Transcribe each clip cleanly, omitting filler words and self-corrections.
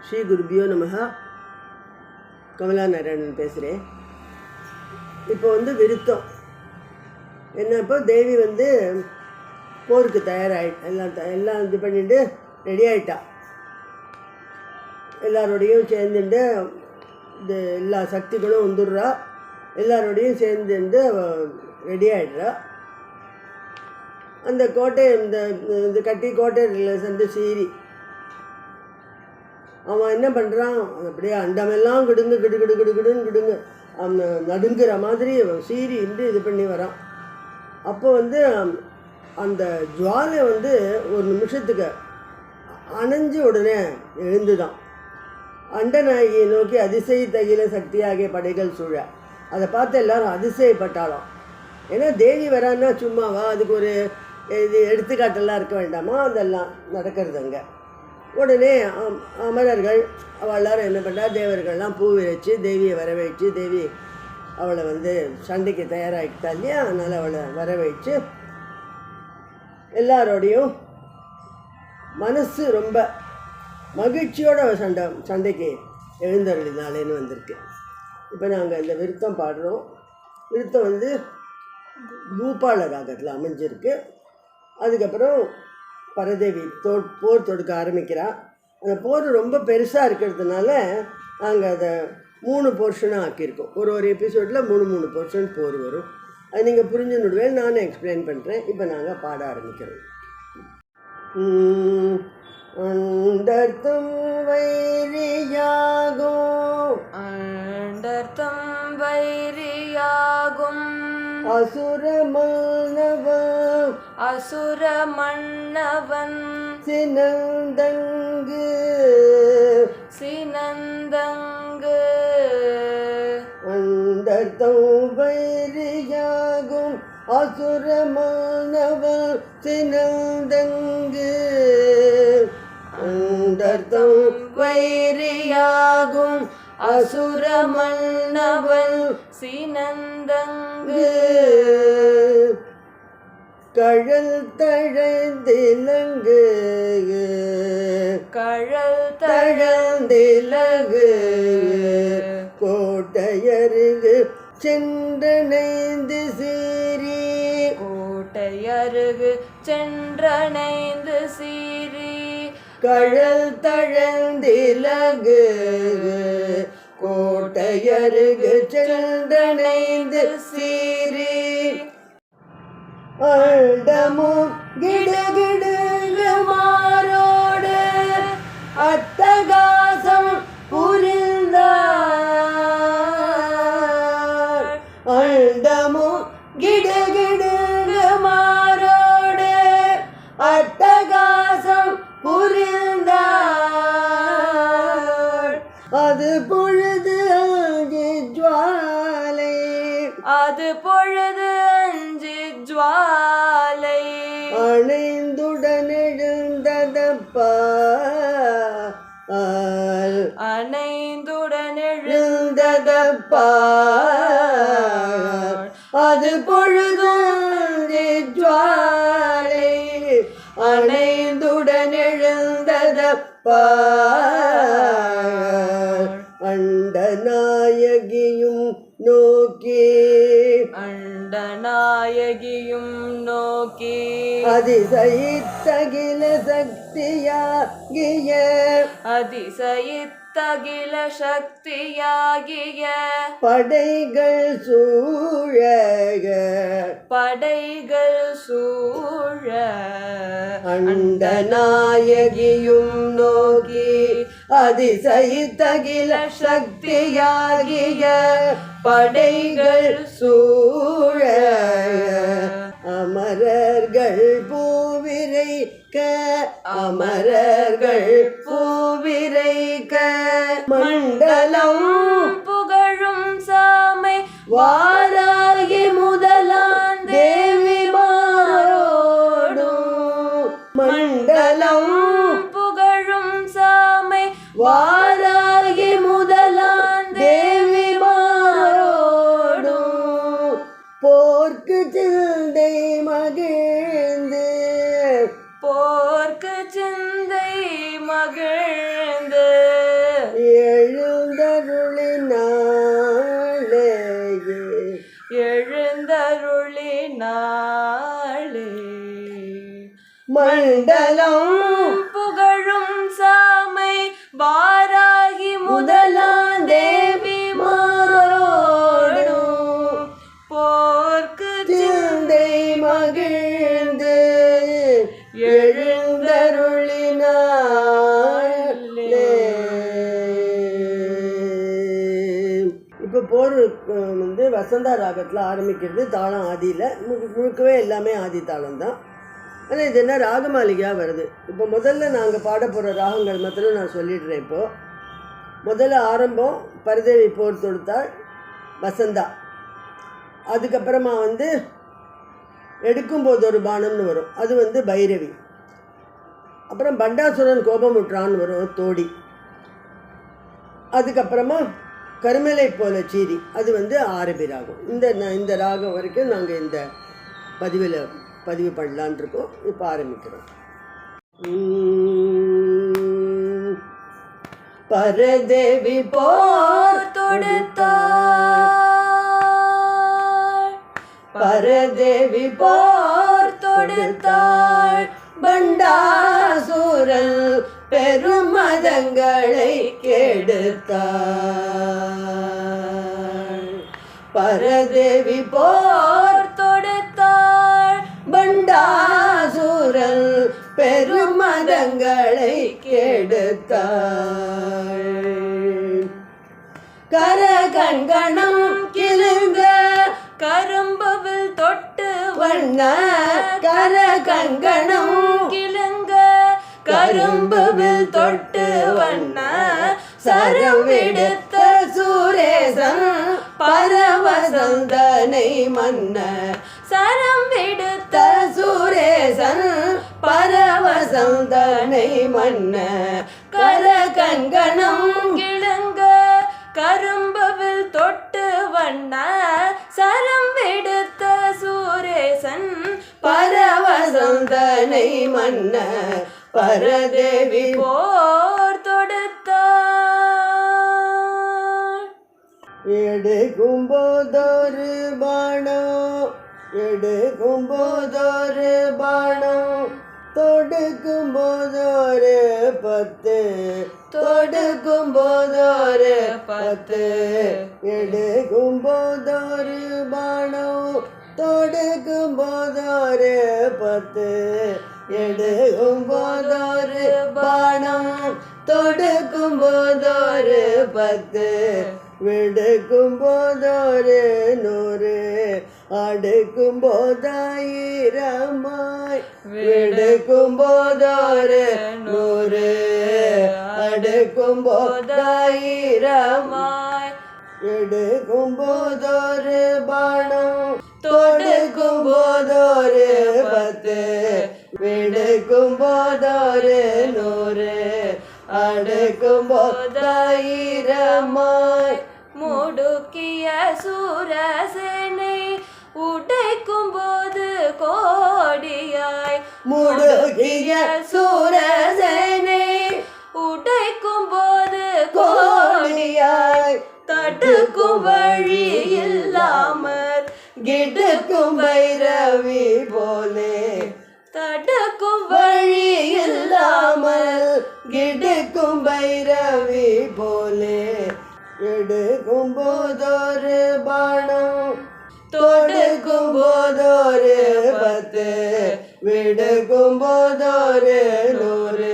ஸ்ரீ குருபியோ நமஹ. கமலா நாராயணன் பேசுகிறேன். இப்போ விருத்தம் என்னப்போ தேவி போருக்கு எல்லாம் இது பண்ணிட்டு ரெடி ஆகிட்டா. எல்லாரோடையும் சேர்ந்துட்டு இந்த எல்லா சக்திகளும் வந்துடுறா. எல்லாரோடையும் சேர்ந்துட்டு ரெடி ஆகிடுறா. அந்த கோட்டை இந்த கட்டி கோட்டையில் சீறி அவன் என்ன பண்ணுறான், அப்படியே அண்டமெல்லாம் கிடுங்கு கிடு கிடு கிடு கிடுன்னு கிடுங்க அவன் நடுங்குற மாதிரி சீறி இது பண்ணி வரான். அப்போ அந்த ஜுவாலை ஒரு நிமிஷத்துக்கு அணைஞ்சு உடனே எழுந்துதான். அண்டநாயகியை நோக்கி அதிசய தகில சக்தியாகிய படைகள் சூழ. அதை பார்த்து எல்லாரும் அதிசயப்பட்டாலும். ஏன்னா தேவி வரான்னா சும்மாவா, அதுக்கு ஒரு இது எடுத்துக்காட்டெல்லாம் இருக்க வேண்டாமா, அதெல்லாம் நடக்கிறது அங்கே. உடனே அமரர்கள் அவள் எல்லாரும் என்ன பண்ணுறா, தேவர்கள்லாம் பூ வச்சு தேவியை வரவழைச்சு, தேவி அவளை சண்டைக்கு தயாராகிட்டா இல்லையா, அதனால் அவளை வரவழைச்சு எல்லாரோடையும் மனசு ரொம்ப மகிழ்ச்சியோட சண்டைக்கு எழுந்தருளினாலேன்னு வந்திருக்கு. இப்போ நாங்கள் இந்த விருத்தம் பாடுறோம். விருத்தம் பூபால ராகத்தில் அமைஞ்சிருக்கு. அதுக்கப்புறம் பரதேவி போர் தொடுக்க ஆரம்பிக்கிறா. அந்த போர் ரொம்ப பெருசாக இருக்கிறதுனால நாங்கள் அதை 3 போர்ஷனாக ஆக்கியிருக்கோம். ஒரு எபிசோடில் 3 போர்ஷன் போர் வரும். அது நீங்கள் புரிஞ்சுன்னுடுவேன், நானும் எக்ஸ்பிளைன் பண்ணுறேன். இப்போ நாங்கள் பாட ஆரம்பிக்கிறோம். அண்டர்த்தம் வைரியாகும் அசுர மன்னவன் சினந்தங்கு அண்டர்த்தம் வைரியாகும் அசுர மன்னவன் சினந்தங்கு அண்டர்த்தம் வைரியாகும் அசுர மன்னவன் சினந்தங்கு கழல் தழந்திலங்கு கோட்டையருகு சென்றணைந்து சீரி கழல் தழந்திலங்கு கோட்டையருகு சென்றணைந்து சீரி அண்டமும் கிடுகிடுங்கு மாரோடு அட்டகாசம் புரிந்தார். அண்டமும் கிடுகிடுங்கு மாரோடு அட்டகாசம் புரிந்தார். அது பொழுது ஜுவாலை அணைந்துடன் எழுந்ததப்பா அது பொழுது ஜுவாலை அணைந்துடன் எழுந்ததப்பா. அண்டநாயகியும் நோக்கி அதிசயித்தகில சக்தியாகிய படைகள் சூழ அண்டநாயகியும் நோக்கி அதிசயித்தகில சக்தியாகிய படைகள் சூழ அமரர்கள் பூவிரைக்க மண்டலம் புகழும் சாமை வாராகி முதலான் தேவி மாரோடும் மண்டலம் புகழும் சாமை வாராகி முதலான் தேவி மாரோடும் போர்க்கு சிந்தை மகிழ்ந்து போர்க்கு சிந்தை மகிழ்ந்து மண்டலம் புகழும் சாமை வாராகி முதலாம் தேவி மாறோடும் போர்க்கு சிந்தை மகிழ்ந்து எழுந்தருளினாளே. இப்போ போர் வந்து வசந்தா ராகத்தில் ஆரம்பிக்கிறது. தாளம் ஆதியில் முழுக்கவே எல்லாமே ஆதி தாளம் தான். ஆனால் இது என்ன ராகமாளிகையாக வருது. இப்போ முதல்ல நாங்கள் பாட போகிற ராகங்கள் மாத்திரம் நான் சொல்லிடுறேன். இப்போது முதல்ல ஆரம்பம் பரதேவி போர் தொடுத்தாள் வசந்தா. அதுக்கப்புறமா வந்து எடுக்கும்போது ஒரு பானம்னு வரும், அது வந்து பைரவி. அப்புறம் பண்டாசுரன் கோபமுற்றான்னு வரும், தோடி. அதுக்கப்புறமா கருமலை போல சீரி, அது வந்து ஆரபி ராகம். இந்த ராகம் வரைக்கும் நாங்கள் இந்த பதிவு பண்ணலான் இருக்கோம். இப்போ ஆரம்பிக்கிறோம். பரதேவி போர் தொடுத்தாள், பரதேவி போர் தொடுத்தாள், பண்டாசுரன் பெருமதங்களை கெடுத்தாள். பரதேவி போர் தொடுத்தாள், பண்டாசுரன் பெருமதங்களை கெடுத்தாள். கர கண்கணம் கிளுங்க கரும்புவில் தொட்டு வண்ண, கர கண்கணம் கிளுங்க கரும்புவில் தொட்டு வண்ண, சரம் விடுத்த சூரேசன் பரவசந்தனை மன்ன. சரம் விடுத்த சூரேசன் பரவசந்தனை மன்ன. கர கண்கணம் கிளுங்க கரும்புவில் தொட்டு வண்ண, சரம் விடுத்த சூரேசன் பரவசந்தனை மன்ன. பரதேவி போர் தொடுத்தாள். எடுக்கும்போதொரு பாணம், எடுக்கும்போதொரு பாணம், தொடுக்கும்போதொரு 10, தொடுக்கும்போதொரு 10. எடுக்கும்போதொரு பாணம், தொடுக்கும்போதொரு 10. எடுக்கும்போதொரு பாணம், தொடுக்கும்போதொரு 10. விடுக்கும்போதொரு 100, அடுக்கும்போதாயிரமாய். விடுக்கும்போதொரு 100, அடுக்கும்போதாயிரமாய். எடுக்கும்போதொரு பாணம், தொடுக்கும்போதொரு 10. விடுக்கும்போதொரு 100, அடுக்கும்போதாயிரமாய். முடுக்கிய சூரசேனை உடைக்கும் போது கோடியாய். முடுக்கிய சூரசேனை உடைக்கும் போது கோடியாய். தடுக்கும் வழி இல்லாமற் கிடுக்கும் பைரவி போலே. தடுக்கும் வழி இல்லாமல் கிடுக்கும் பைரவி போலே. எடுக்கும்போதொரு பாணம், தொடுக்கும்போதொரு 10. விடுக்கும்போதொரு 100,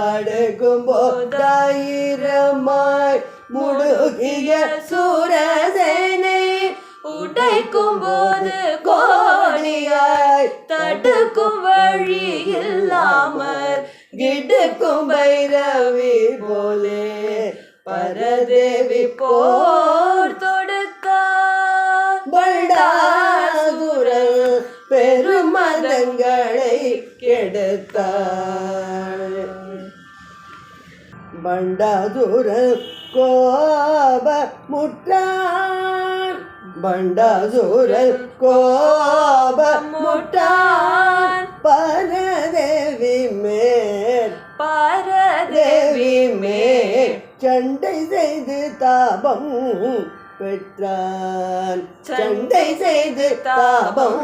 அடுக்கும்போதாயிரமாய். முடுகிய சூரசேனை உடைக்கும் போது கோடியாய். தடுக்கும் வழி இல்லாமற் கிடுக்கும் பைரவி போலே. பரதேவி போர் தொடுத்தாள். பண்டாசுரன் பெருமதங்களை கெடுத்தாள். பண்டாசுரன் கோப முற்றான், பண்டாசுரன் கோப முற்றான். பரதேவி மேல், பரதேவி மேல் சண்டை செய்து தாபம் பெற்றான். சண்டை செய்து தாபம்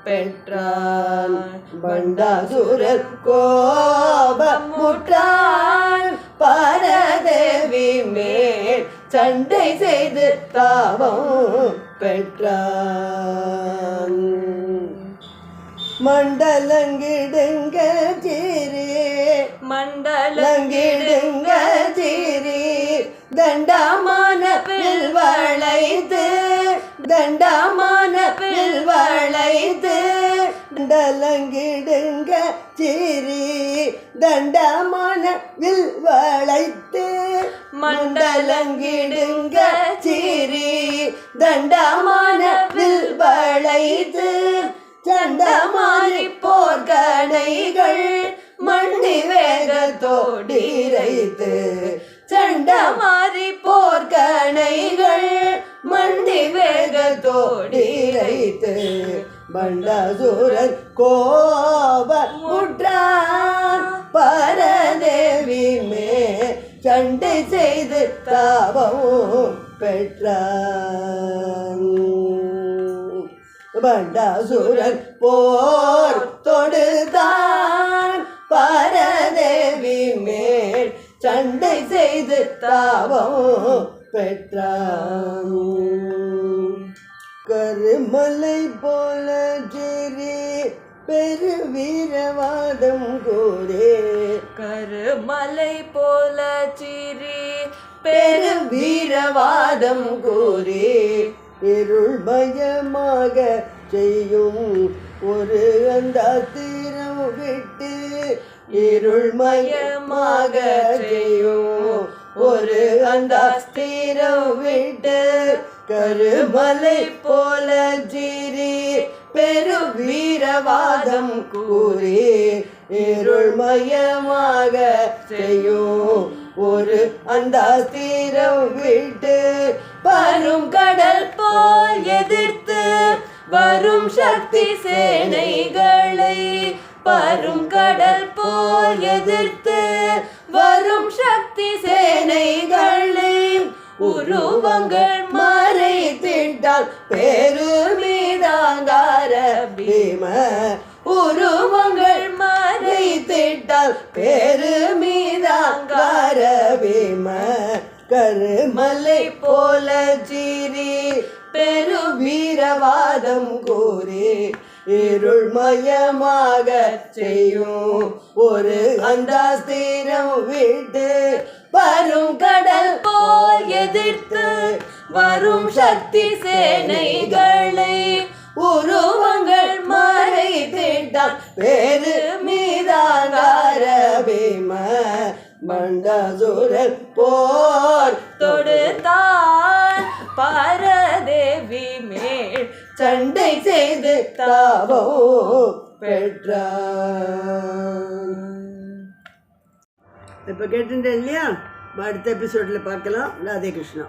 பெற்றான். பண்டாசுரர் கோபமுற்றான் பரதேவி மேல் சண்டை செய்து தாபம் பெற்றான். மண்டலங்கிடுங்க சீரி மண்டலங்கிடுங்க சீரி தண்டமான வில் வளைத்து தண்டமான வில் வளைத்து மண்டலங்கிடுங்க சீரி தண்டமான வில் வளைத்து மண்டலங்கிடுங்க சீரி தண்டமான வில் வளைத்து சண்டமாரி போர்கணைகள் மண்ணி வேகத்தோடிரைத்து சண்டமாரி போர்கணைகள் மண்ணி வேகத்தோடிரைத்து பண்டாசுரன் கோபமுற்றான் பரதேவி மேல் சண்டை செய்து தாபம் பெற்றான். பண்டாசுரன் போர் தொடுத்தான் பரதேவி மேல் சண்டை செய்து தாபம் பெற்றான். கருமலை போல சிறி பெரு வீரவாதம் கூறே கருமலை போல சிறி பெரு வீரவாதம் கூறே இருள் பயமாக செய்யும் ஒரு அந்தாத்திரம் விட்டு இருள் மயமாக செய்யும் ஒரு அந்தாஸ்திரம் விட்டு கருமலை போல ஜீரி பெரு வீரவாதம் கூறி இருள் மயமாக செய்யும் ஒரு அந்தாஸ்திரம் விட்டு பரும் கடல் போல் எதிர்த்து வரும் சக்தி சேனைகளை பரும் கடல் போல் எதிர்த்து வரும் சக்தி சேனைகளை உருவங்கள் மறைத்திட்டால் பெருமிதாங்கார பீம உருவங்கள் மறைத்திட்டால் பெருமிதாங்கார பீம கருமலை போல ஜீரி பெரு வீரவாதம் கூறி இருள் மயமாக செய்யும் ஒரு அந்தாஸ்திரம் விட்டு வரும் கடல் போல் எதிர்த்து வரும் சக்தி சேனைகளை உருவங்கள் மறைத்திட்டான் பெரு மீதாங்கார பீம பண்டாசுரன் போர் தொடுத்தான் பரதேவி மேல் சண்டை செய்து தாபம் பெற்றான். இப்போ கேட்டுட்டேன் இல்லையா? அடுத்த எபிசோடில் பார்க்கலாம். ராதே கிருஷ்ணா.